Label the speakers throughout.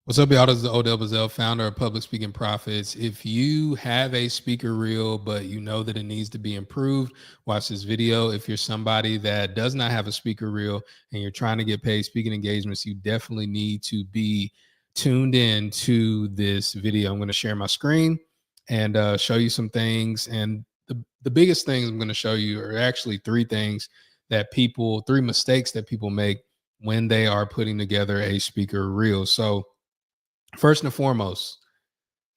Speaker 1: What's up, y'all? This is the Odell Bazell, founder of Public Speaking Profits. If you have a speaker reel, but you know that it needs to be improved, watch this video. If you're somebody that does not have a speaker reel and you're trying to get paid speaking engagements, you definitely need to be tuned in to this video. I'm going to share my screen and show you some things. And the biggest things I'm going to show you are actually three mistakes that people make when they are putting together a speaker reel. So, first and foremost,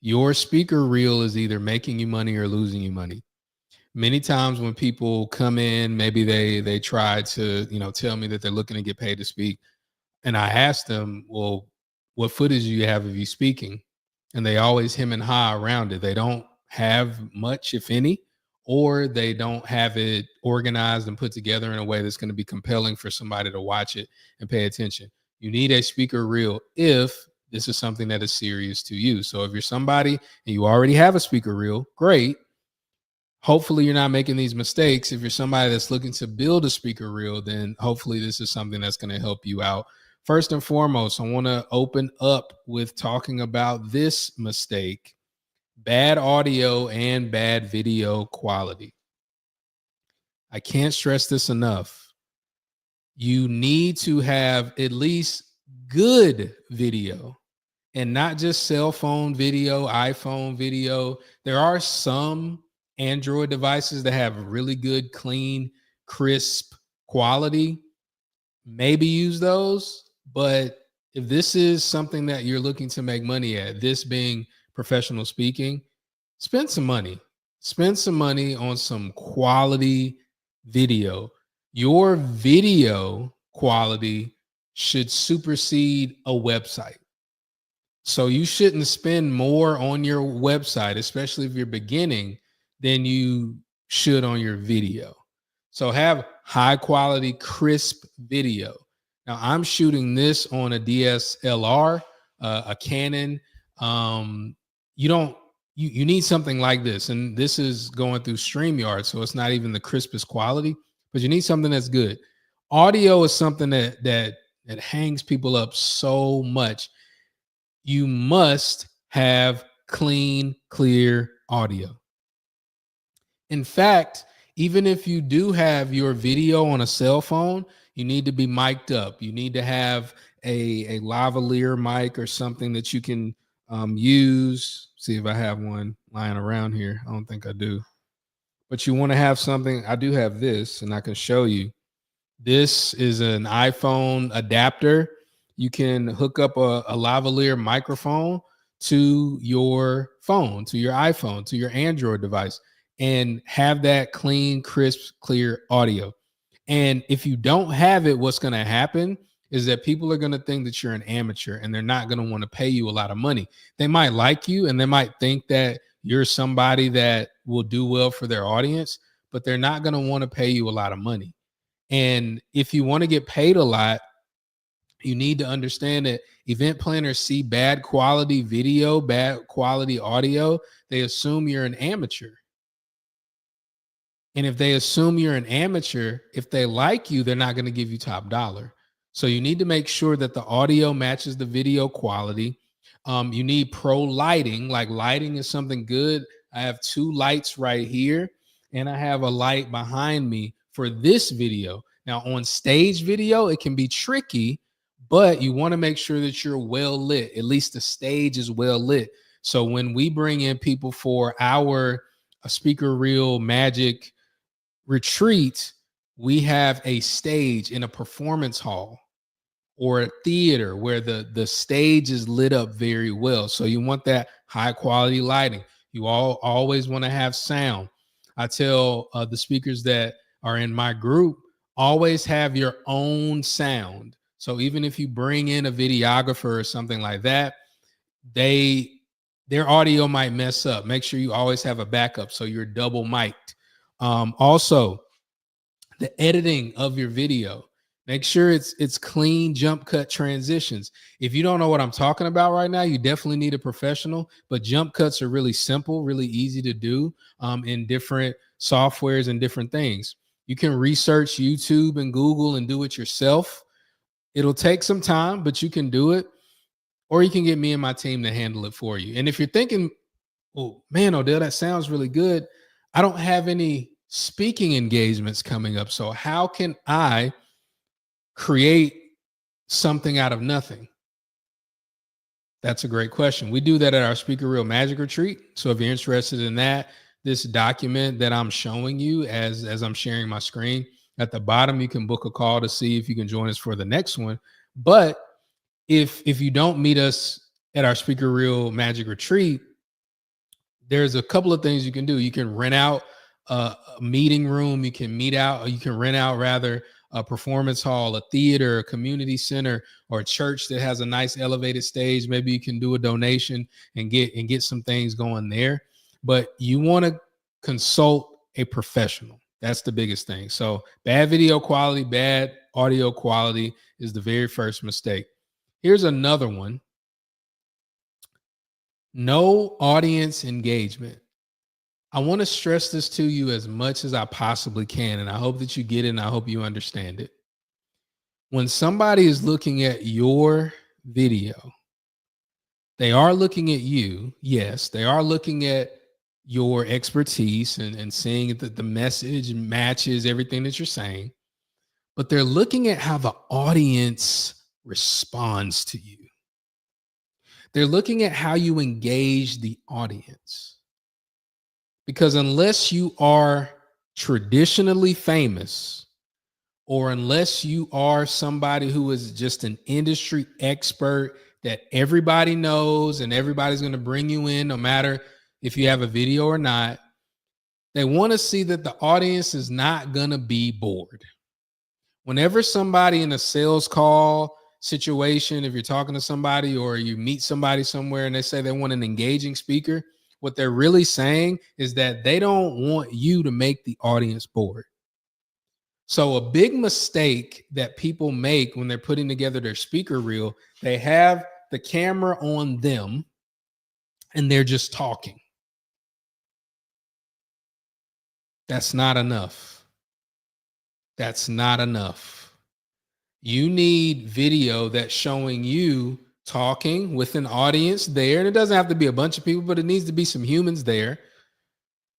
Speaker 1: your speaker reel is either making you money or losing you money. Many times when people come in, maybe they try to, tell me that they're looking to get paid to speak. And I ask them, well, what footage do you have of you speaking? And they always hem and haw around it. They don't have much, if any, or they don't have it organized and put together in a way that's going to be compelling for somebody to watch it and pay attention. You need a speaker reel if this is something that is serious to you. So if you're somebody and you already have a speaker reel, great. Hopefully you're not making these mistakes. If you're somebody that's looking to build a speaker reel, then hopefully this is something that's going to help you out. First and foremost, I want to open up with talking about this mistake: bad audio and bad video quality. I can't stress this enough. You need to have at least good video and not just cell phone video, iPhone video. There are some Android devices that have really good, clean, crisp quality. Maybe use those. But if this is something that you're looking to make money at, this being professional speaking, spend some money. Spend some money on some quality video. Your video quality should supersede a website. So you shouldn't spend more on your website, especially if you're beginning, than you should on your video. So have high quality, crisp video. Now I'm shooting this on a DSLR, a Canon. You don't you need something like this, and this is going through StreamYard, so it's not even the crispest quality, but you need something that's good. Audio is something that hangs people up so much. You must have clean, clear audio. In fact, even if you do have your video on a cell phone, you need to be mic'd up. You need to have a lavalier mic or something that you can use. See if I have one lying around here. I don't think I do. But you want to have something. I do have this, and I can show you. This is an iPhone adapter. You can hook up a lavalier microphone to your phone, to your iPhone, to your Android device, and have that clean, crisp, clear audio. And if you don't have it, what's going to happen is that people are going to think that you're an amateur and they're not going to want to pay you a lot of money. They might like you and they might think that you're somebody that will do well for their audience, but they're not going to want to pay you a lot of money. And if you want to get paid a lot, you need to understand that event planners see bad quality video, bad quality audio. They assume you're an amateur. And if they assume you're an amateur, if they like you, they're not going to give you top dollar. So you need to make sure that the audio matches the video quality. You need pro lighting. Like, lighting is something good. I have two lights right here, and I have a light behind me for this video. Now, on stage video, it can be tricky, but you want to make sure that you're well lit. At least the stage is well lit. So when we bring in people for our speaker reel magic retreat, we have a stage in a performance hall or a theater where the stage is lit up very well. So you want that high quality lighting. You always want to have sound. I tell the speakers that are in my group, always have your own sound. So even if you bring in a videographer or something like that, their audio might mess up. Make sure you always have a backup so you're double mic'd. Also, the editing of your video. Make sure it's clean jump cut transitions. If you don't know what I'm talking about right now, you definitely need a professional, but jump cuts are really simple, really easy to do in different softwares and different things. You can research YouTube and Google and do it yourself. It'll take some time, but you can do it. or you can get me and my team to handle it for you. And if you're thinking, well, man, Odell, that sounds really good. I don't have any speaking engagements coming up. So how can I create something out of nothing? That's a great question. We do that at our Speaker Real Magic Retreat. So if you're interested in that, this document that I'm showing you as I'm sharing my screen, at the bottom, you can book a call to see if you can join us for the next one. But if you don't meet us at our Speaker Real Magic Retreat, there's a couple of things you can do. You can rent out a meeting room. You can rent out rather a performance hall, a theater, a community center, or a church that has a nice elevated stage. Maybe you can do a donation and get some things going there. But you want to consult a professional. That's the biggest thing. So bad video quality, bad audio quality is the very first mistake. Here's another one. No audience engagement. I want to stress this to you as much as I possibly can, and I hope that you get it and I hope you understand it. When somebody is looking at your video, they are looking at you. Yes, they are looking at your expertise and seeing that the message matches everything that you're saying, but they're looking at how the audience responds to you. They're looking at how you engage the audience. Because unless you are traditionally famous, or unless you are somebody who is just an industry expert that everybody knows and everybody's going to bring you in, no matter if you have a video or not, they want to see that the audience is not going to be bored. Whenever somebody in a sales call situation, if you're talking to somebody or you meet somebody somewhere and they say they want an engaging speaker, what they're really saying is that they don't want you to make the audience bored. So a big mistake that people make when they're putting together their speaker reel, they have the camera on them and they're just talking. That's not enough. That's not enough. You need video that's showing you talking with an audience there. And it doesn't have to be a bunch of people, but it needs to be some humans there.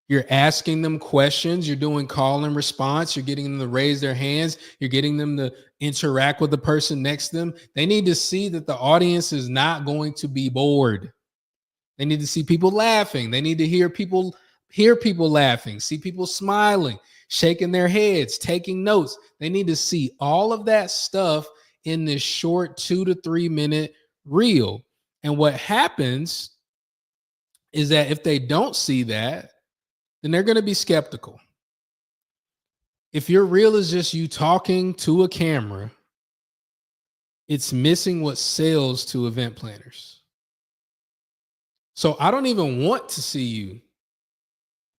Speaker 1: You're asking them questions. You're doing call and response. You're getting them to raise their hands. You're getting them to interact with the person next to them. They need to see that the audience is not going to be bored. They need to see people laughing. They need to hear people laughing, see people smiling, shaking their heads, taking notes. They need to see all of that stuff in this short 2 to 3 minute reel. And what happens is that if they don't see that, then they're going to be skeptical. If your reel is just you talking to a camera, it's missing what sells to event planners. So I don't even want to see you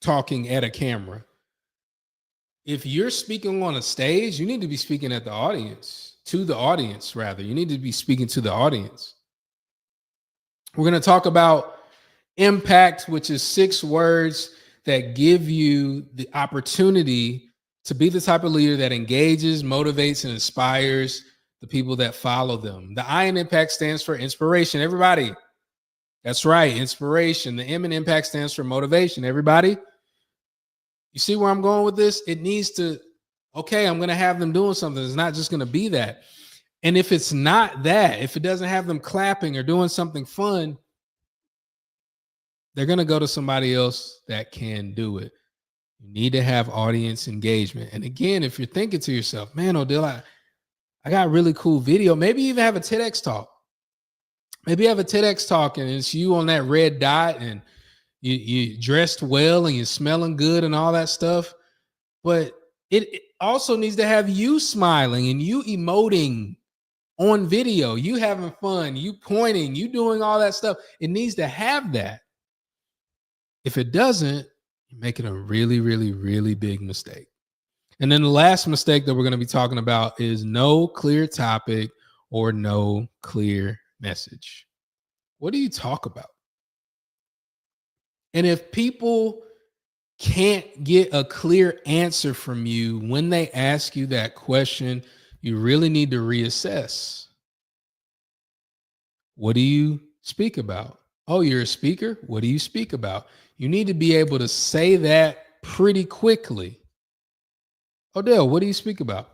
Speaker 1: talking at a camera. If you're speaking on a stage, you need to be speaking at the audience, to the audience, rather. You need to be speaking to the audience. We're going to talk about impact, which is 6 words that give you the opportunity to be the type of leader that engages, motivates, and inspires the people that follow them. The I in impact stands for inspiration. Everybody. That's right. Inspiration. The M in impact stands for motivation. Everybody. You see where I'm going with this? It needs to, okay, I'm going to have them doing something. It's not just going to be that. And if it's not that, if it doesn't have them clapping or doing something fun, they're going to go to somebody else that can do it. You need to have audience engagement. And again, if you're thinking to yourself, man, Odell, I got really cool video. Maybe you even have a TEDx talk. Maybe you have a TEDx talk and it's you on that red dot and you dressed well and you're smelling good and all that stuff. But it also needs to have you smiling and you emoting on video, you having fun, you pointing, you doing all that stuff. It needs to have that. If it doesn't, you're making a really, really, really big mistake. And then the last mistake that we're going to be talking about is no clear topic or no clear message. What do you talk about? And if people can't get a clear answer from you when they ask you that question, you really need to reassess. What do you speak about? Oh, you're a speaker? What do you speak about? You need to be able to say that pretty quickly. Odell, what do you speak about?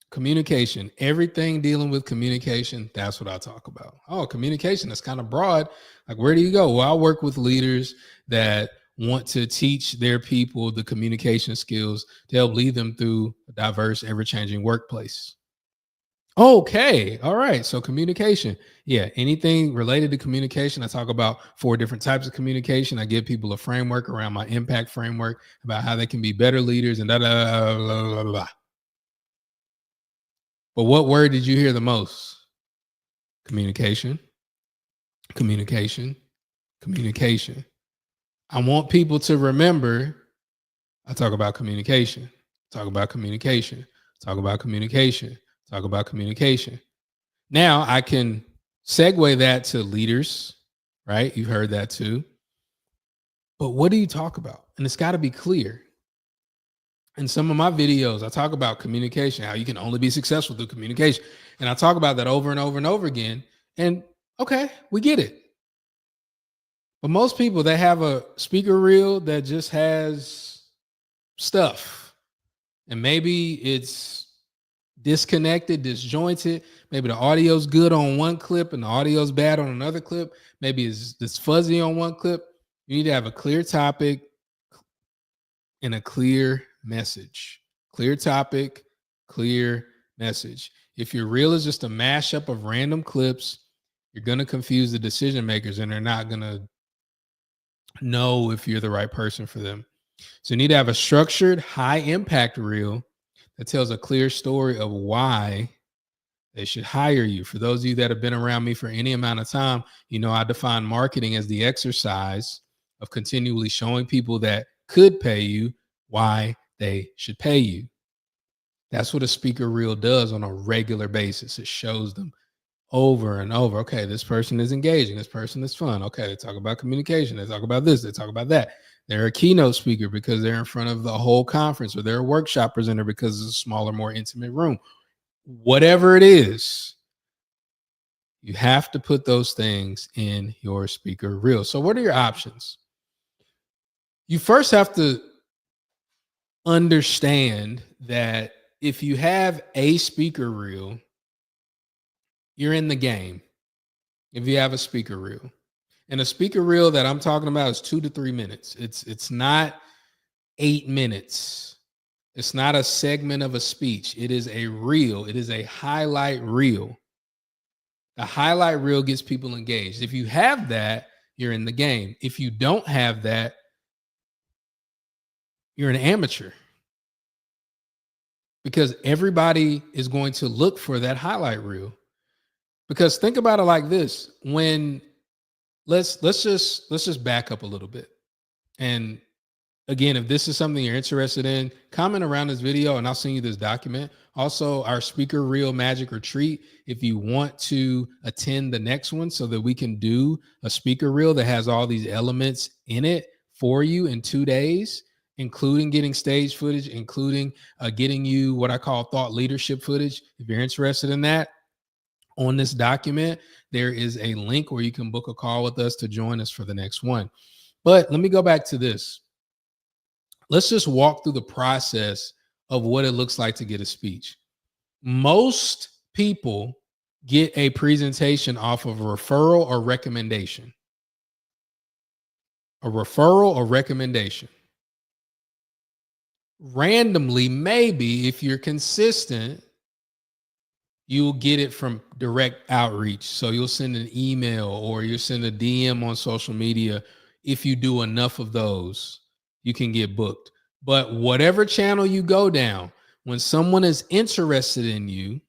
Speaker 1: Communication. Everything dealing with communication, that's what I talk about. Oh, communication, that's kind of broad. Like, where do you go? Well, I work with leaders that want to teach their people the communication skills to help lead them through a diverse, ever-changing workplace. Okay. All right. So communication. Yeah. Anything related to communication. I talk about 4 different types of communication. I give people a framework around my impact framework about how they can be better leaders and da da da da da da. But what word did you hear the most? Communication, communication, communication. I want people to remember I talk about communication, talk about communication, talk about communication, talk about communication. Now I can segue that to leaders, right? You've heard that too. But what do you talk about? And it's got to be clear. In some of my videos, I talk about communication, how you can only be successful through communication. And I talk about that over and over and over again. And okay, we get it. But most people, they have a speaker reel that just has stuff. And maybe it's disconnected, disjointed. Maybe the audio's good on one clip and the audio's bad on another clip. Maybe it's fuzzy on one clip. You need to have a clear topic and a clear message. Clear topic, clear message. If your reel is just a mashup of random clips, you're going to confuse the decision makers and they're not going to know if you're the right person for them. So you need to have a structured, high impact reel that tells a clear story of why they should hire you. For those of you that have been around me for any amount of time, you know I define marketing as the exercise of continually showing people that could pay you why they should pay you. That's what a speaker reel does on a regular basis. It shows them over and over. Okay, this person is engaging. This person is fun. Okay, they talk about communication. They talk about this. They talk about that. They're a keynote speaker because they're in front of the whole conference, or they're a workshop presenter because it's a smaller, more intimate room. Whatever it is, you have to put those things in your speaker reel. So what are your options? You first have to understand that if you have a speaker reel, you're in the game. If you have a speaker reel, and a speaker reel that I'm talking about is 2 to 3 minutes. It's not 8 minutes. It's not a segment of a speech. It is a reel. It is a highlight reel. The highlight reel gets people engaged. If you have that, you're in the game. If you don't have that, you're an amateur. Because everybody is going to look for that highlight reel. Because think about it like this. When let's just back up a little bit. And again, if this is something you're interested in, comment around this video and I'll send you this document. Also, our speaker reel magic retreat, if you want to attend the next one so that we can do a speaker reel that has all these elements in it for you in 2 days, including getting stage footage, including getting you what I call thought leadership footage. If you're interested in that, on this document, there is a link where you can book a call with us to join us for the next one. But let me go back to this. Let's just walk through the process of what it looks like to get a speech. Most people get a presentation off of a referral or recommendation. A referral or recommendation. Randomly, maybe if you're consistent, you'll get it from direct outreach. So you'll send an email or you'll send a DM on social media. If you do enough of those, you can get booked. But whatever channel you go down, when someone is interested in you,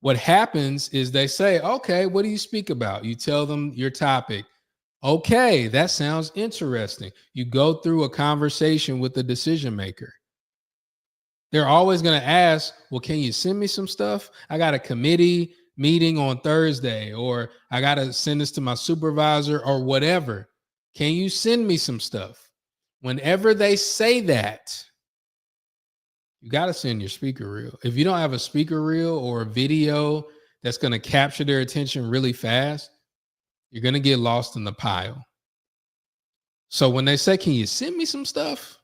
Speaker 1: what happens is they say, okay, what do you speak about? You tell them your topic. Okay, that sounds interesting. You go through a conversation with the decision maker. They're always going to ask, well, can you send me some stuff? I got a committee meeting on Thursday, or I got to send this to my supervisor or whatever. Can you send me some stuff? Whenever they say that, you got to send your speaker reel. If you don't have a speaker reel or a video that's going to capture their attention really fast, you're going to get lost in the pile. So when they say, can you send me some stuff?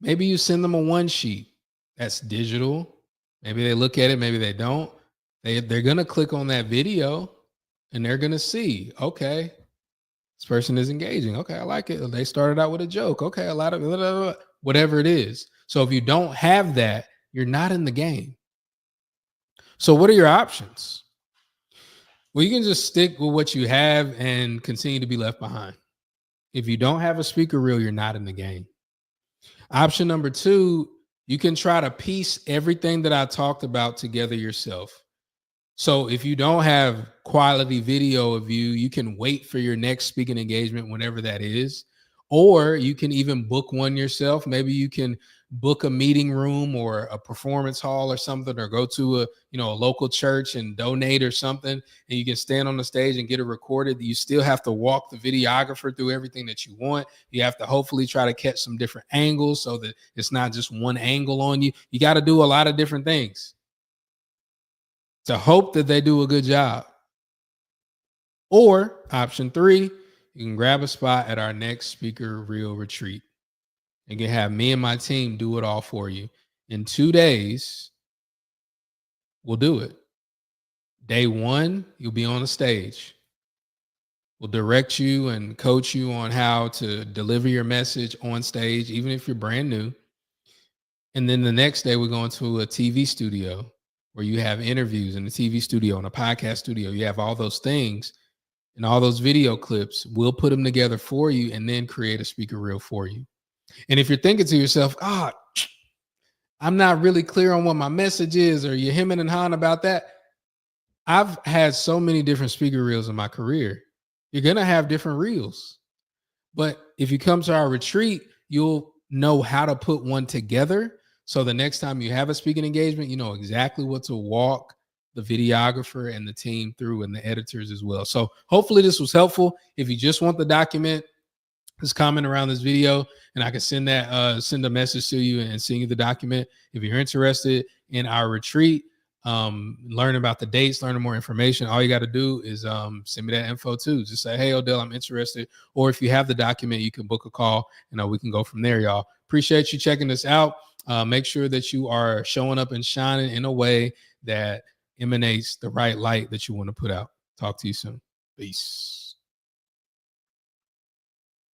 Speaker 1: Maybe you send them a one sheet that's digital. Maybe they look at it, maybe they don't. They're going to click on that video and they're going to see, okay, this person is engaging. Okay, I like it. They started out with a joke. Okay, a lot of blah, blah, blah, whatever it is. So if you don't have that, you're not in the game. So what are your options? Well, you can just stick with what you have and continue to be left behind. If you don't have a speaker reel, you're not in the game. Option number two, you can try to piece everything that I talked about together yourself. So if you don't have quality video of you, you can wait for your next speaking engagement, whenever that is. Or you can even book one yourself. Maybe you can book a meeting room or a performance hall or something, or go to a local church and donate or something, and you can stand on the stage and get it recorded. You still have to walk the videographer through everything that you want. You have to hopefully try to catch some different angles so that it's not just one angle on you. You got to do a lot of different things to hope that they do a good job. Or option three, you can grab a spot at our next speaker reel retreat. You can have me and my team do it all for you. In 2 days, we'll do it. Day one, you'll be on the stage. We'll direct you and coach you on how to deliver your message on stage, even if you're brand new. And then the next day, we're going to a TV studio where you have interviews in the TV studio and a podcast studio. You have all those things and all those video clips. We'll put them together for you and then create a speaker reel for you. And if you're thinking to yourself, I'm not really clear on what my message is, or you're hemming and hawing about that, I've had so many different speaker reels in my career. You're going to have different reels. But if you come to our retreat, you'll know how to put one together. So the next time you have a speaking engagement, you know exactly what to walk the videographer and the team through, and the editors as well. So hopefully this was helpful. If you just want the document, just comment around this video and I can send a message to you and send you the document. If you're interested in our retreat, learn about the dates, learn more information, all you got to do is send me that info too. Just say, hey, Odell, I'm interested. Or if you have the document, you can book a call and we can go from there, y'all. Appreciate you checking this out. Make sure that you are showing up and shining in a way that emanates the right light that you want to put out. Talk to you soon. Peace.